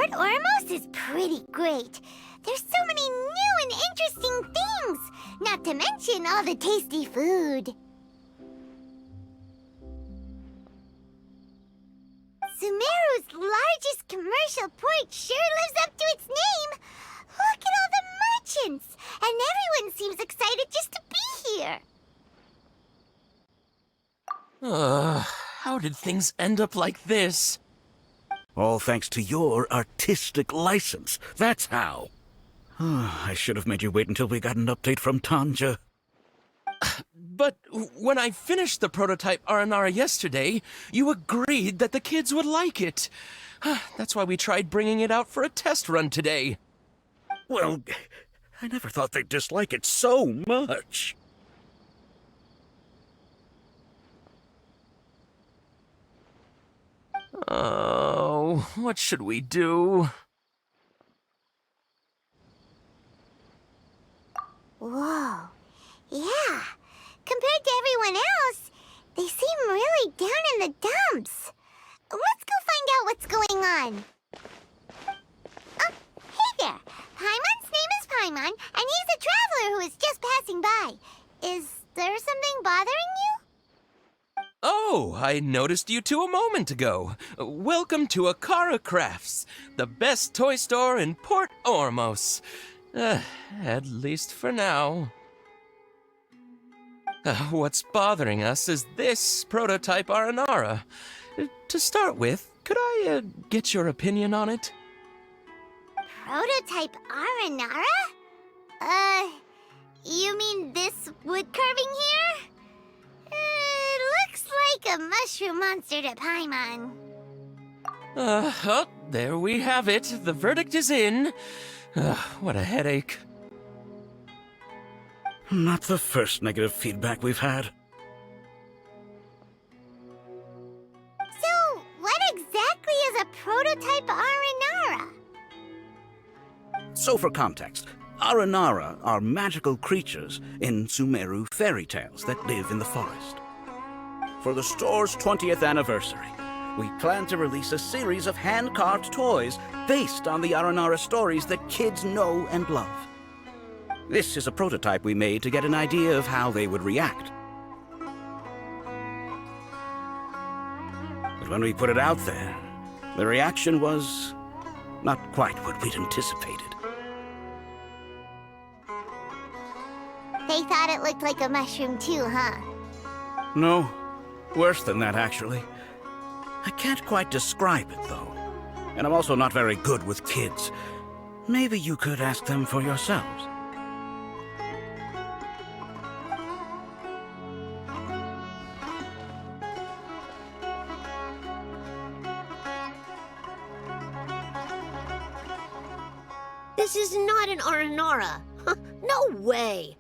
Port Ormos is pretty great. There's so many new and interesting things, not to mention all the tasty food. Sumeru's largest commercial port sure lives up to its name. Look at all the merchants, and everyone seems excited just to be here. How did things end up like this? All thanks to your artistic license. That's how. I should have made you wait until we got an update from Tanja. But when I finished the prototype Aranara yesterday, you agreed that the kids would like it. That's why we tried bringing it out for a test run today. Well, I never thought they'd dislike it so much. Oh, what should we do? Whoa. Yeah. Compared to everyone else, they seem really down in the dumps. Let's go find out what's going on. Oh, hey there. Paimon's name is Paimon, and he's a traveler who is just passing by. Is there something bothering you? Oh, I noticed you two a moment ago. Welcome to Akara Crafts, the best toy store in Port Ormos. At least for now. What's bothering us is this prototype Aranara. To start with, could I get your opinion on it? Prototype Aranara? You mean this wood carving here? It looks like a mushroom monster to Paimon. Oh, there we have it. The verdict is in. What a headache. Not the first negative feedback we've had. So, what exactly is a prototype Aranara? So for context, Aranara are magical creatures in Sumeru fairy tales that live in the forest. For the store's 20th anniversary, we plan to release a series of hand-carved toys based on the Aranara stories that kids know and love. This is a prototype we made to get an idea of how they would react. But when we put it out there, the reaction was not quite what we'd anticipated. They thought it looked like a mushroom too, huh? No, worse than that, actually. I can't quite describe it, though. And I'm also not very good with kids. Maybe you could ask them for yourselves. This is not an Aranara. No way.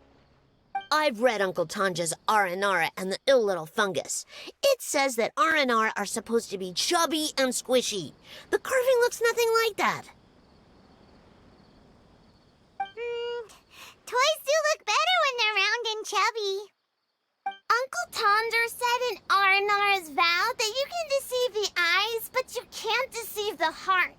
I've read Uncle Tanja's Aranara and the Ill Little Fungus. It says that Aranara are supposed to be chubby and squishy. The carving looks nothing like that. Toys do look better when they're round and chubby. Uncle Tonder said in Aranara's vow that you can deceive the eyes, but you can't deceive the heart.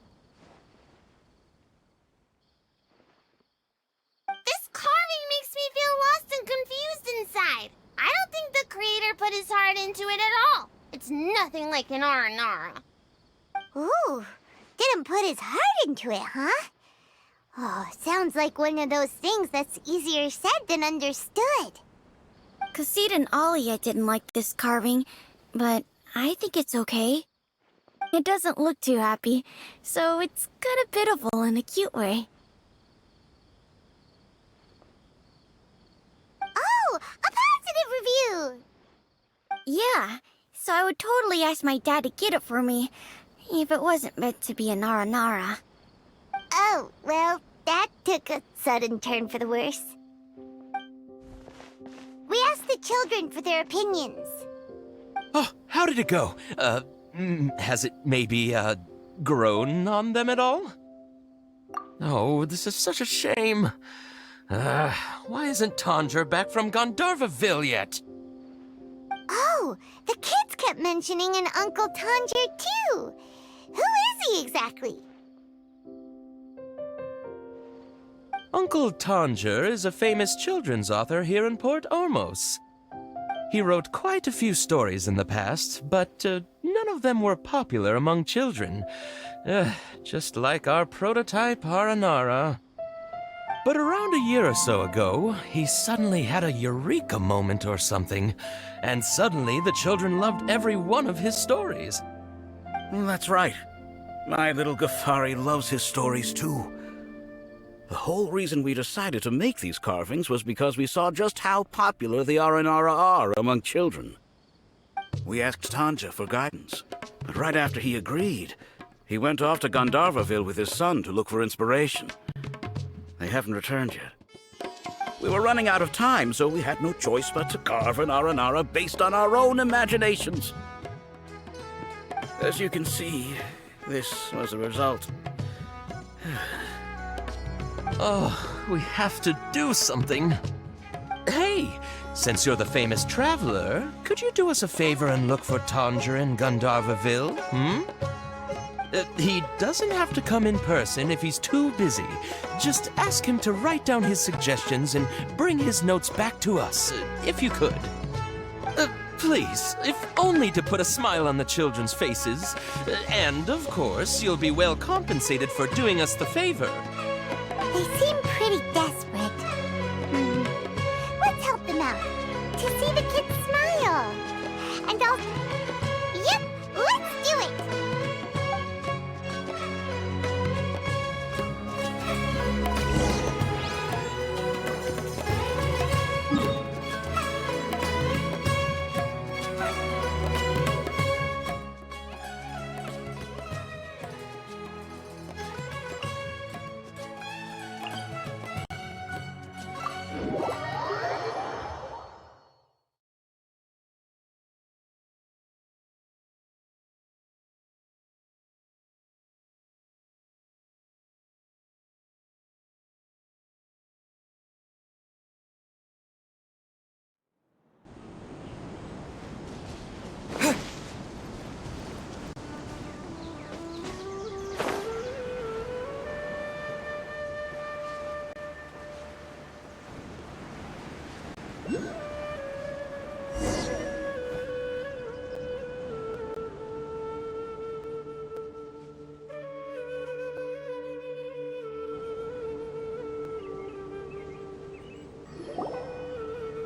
This carving makes me feel lost and confused inside. I don't think the creator put his heart into it at all. It's nothing like an Aranara. Ooh, didn't put his heart into it, huh? Oh, sounds like one of those things that's easier said than understood. Cassid and Alia didn't like this carving, but I think it's okay. It doesn't look too happy, so it's kind of pitiful in a cute way. Oh, a positive review! Yeah, so I would totally ask my dad to get it for me, if it wasn't meant to be a Nara. Oh, well, that took a sudden turn for the worse. We asked the children for their opinions. Oh, how did it go? Has it maybe, grown on them at all? Oh, this is such a shame. Why isn't Tondra back from Gandharvaville yet? Oh, the kids kept mentioning an Uncle Tanger, too. Who is he exactly? Uncle Tanger is a famous children's author here in Port Ormos. He wrote quite a few stories in the past, but none of them were popular among children. Just like our prototype Aranara. But around a year or so ago, he suddenly had a eureka moment or something, and suddenly the children loved every one of his stories. That's right. My little Ghaffari loves his stories too. The whole reason we decided to make these carvings was because we saw just how popular the Aranara are among children. We asked Tanja for guidance, but right after he agreed, he went off to Gandharvaville with his son to look for inspiration. They haven't returned yet. We were running out of time, so we had no choice but to carve an Aranara based on our own imaginations. As you can see, this was the result. Oh, we have to do something. Hey, since you're the famous traveler, could you do us a favor and look for Tanger in Gandharvaville, He doesn't have to come in person if he's too busy. Just ask him to write down his suggestions and bring his notes back to us, if you could. Please, if only to put a smile on the children's faces. And, of course, you'll be well compensated for doing us the favor. They seem pretty desperate. Let's help them out. To see the kids smile. And I'll... Yep, let's do it!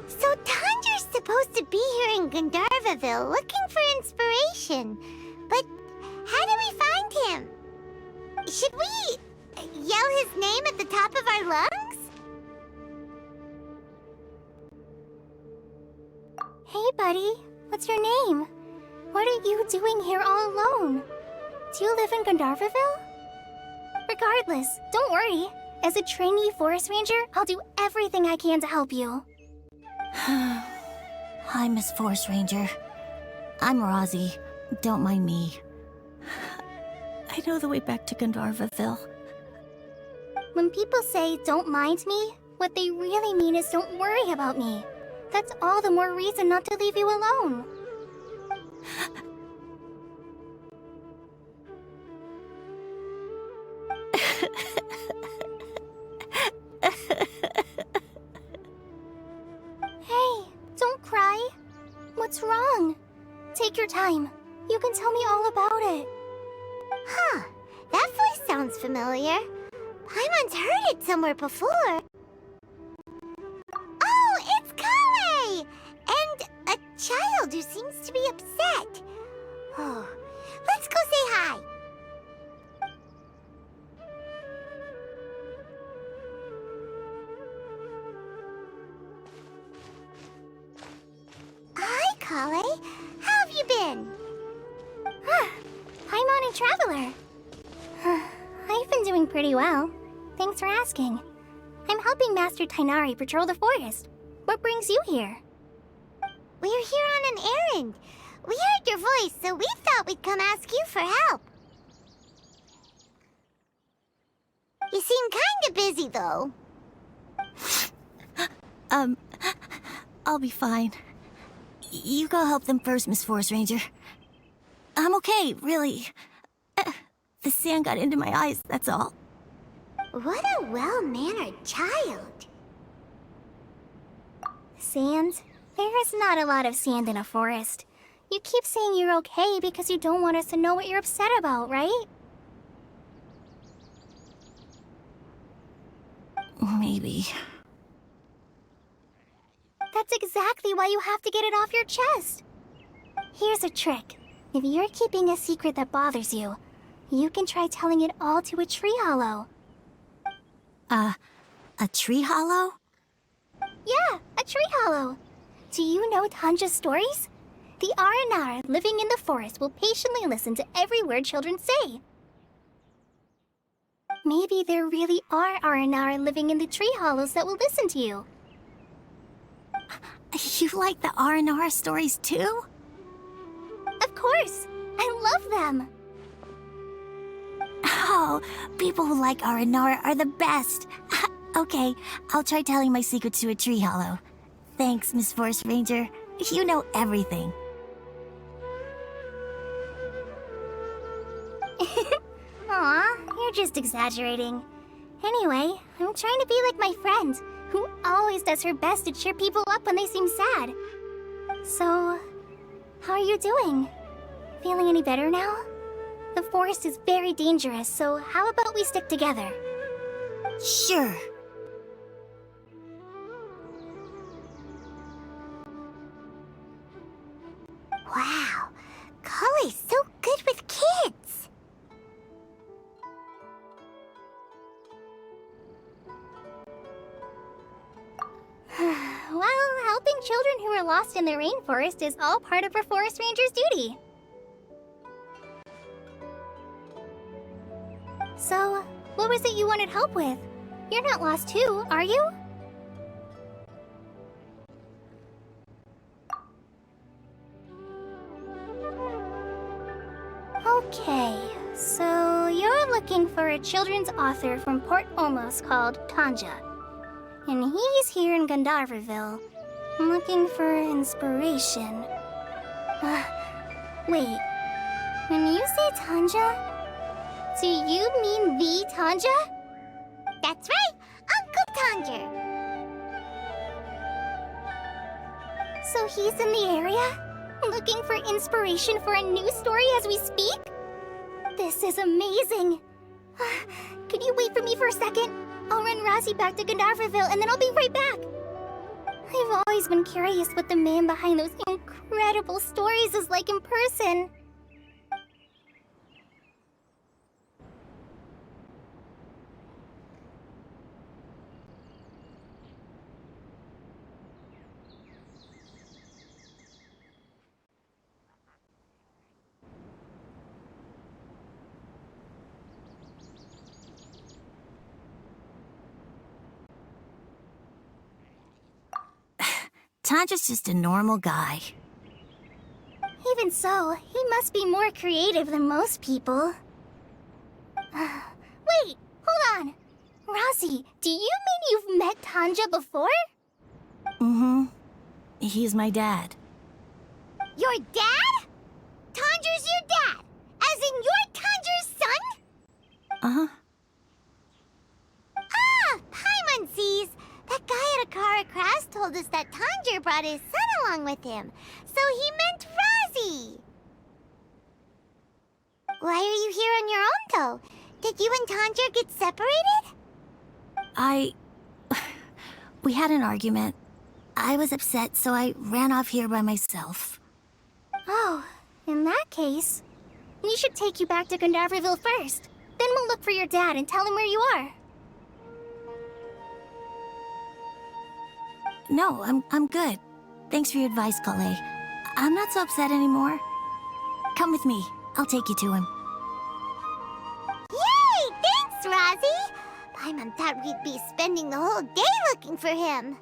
So Tanger's supposed to be here in Gandharvaville looking for inspiration. But how do we find him? Should we yell his name at the top of our lungs? Hey, buddy. What's your name? What are you doing here all alone? Do you live in Gandharvaville? Regardless, don't worry. As a trainee forest ranger, I'll do everything I can to help you. Hi, Miss Forest Ranger. I'm Rozzy. Don't mind me. I know the way back to Gandharvaville. When people say, don't mind me, what they really mean is don't worry about me. That's all the more reason not to leave you alone. Hey, don't cry. What's wrong? Take your time. You can tell me all about it. Huh, that voice sounds familiar. Paimon's heard it somewhere before. Oh, it's Kale! And a child who seems to be upset. Oh, let's go say hi. Hi, Kale. How have you been? Paimon and Traveler. I've been doing pretty well. Thanks for asking. I'm helping Master Tainari patrol the forest. What brings you here? We're here on an errand. We heard your voice, so we thought we'd come ask you for help. You seem kinda busy, though. I'll be fine. You go help them first, Miss Forest Ranger. I'm okay, really. The sand got into my eyes, that's all. What a well-mannered child. Sand? There is not a lot of sand in a forest. You keep saying you're okay because you don't want us to know what you're upset about, right? Maybe. That's exactly why you have to get it off your chest. Here's a trick. If you're keeping a secret that bothers you, you can try telling it all to a tree hollow. A tree hollow? Yeah, a tree hollow. Do you know Tanja's stories? The Aranara living in the forest will patiently listen to every word children say. Maybe there really are Aranara living in the tree hollows that will listen to you. You like the R&R stories too? Of course! I love them! Oh, people who like R&R are the best. Okay, I'll try telling my secrets to a tree hollow. Thanks, Miss Forest Ranger. You know everything. Aw, you're just exaggerating. Anyway, I'm trying to be like my friend, who always does her best to cheer people up when they seem sad. So, how are you doing? Feeling any better now? The forest is very dangerous, so how about we stick together? Sure. Wow, Cully's so good with kids. Well, helping children who are lost in the rainforest is all part of a forest ranger's duty. So, what was it you wanted help with? You're not lost too, are you? Okay, so you're looking for a children's author from Port Olmos called Tanja. And he's here in Gandharvaville, looking for inspiration. Wait, when you say Tanja, do you mean the Tanja? That's right, Uncle Tanja. So he's in the area, looking for inspiration for a new story as we speak? This is amazing. Could you wait for me for a second? I'll run Razi back to Gandharvaville and then I'll be right back. I've always been curious what the man behind those incredible stories is like in person. Tanja's just a normal guy. Even so, he must be more creative than most people. Wait, hold on. Razi, do you mean you've met Tanja before? Mm-hmm. He's my dad. Your dad? Tanja's your dad? As in you're Tanja's son? Uh-huh. Ah, Paimon sees. That guy at Akara Crass told us that Tanja brought his son along with him. So he meant Razi. Why are you here on your own, though? Did you and Tanja get separated? We had an argument. I was upset, so I ran off here by myself. Oh, in that case, we should take you back to Gandharvaville first. Then we'll look for your dad and tell him where you are. No, I'm good. Thanks for your advice, Kale. I'm not so upset anymore. Come with me. I'll take you to him. Yay! Thanks, Razi! Paimon thought we'd be spending the whole day looking for him.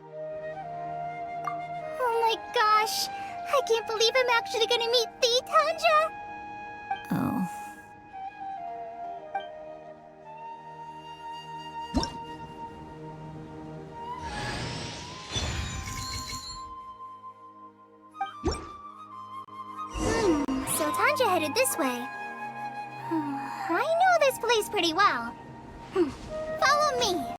Oh my gosh! I can't believe I'm actually gonna meet the Tanja! Oh. So Tanja headed this way. I know this place pretty well. Follow Follow me!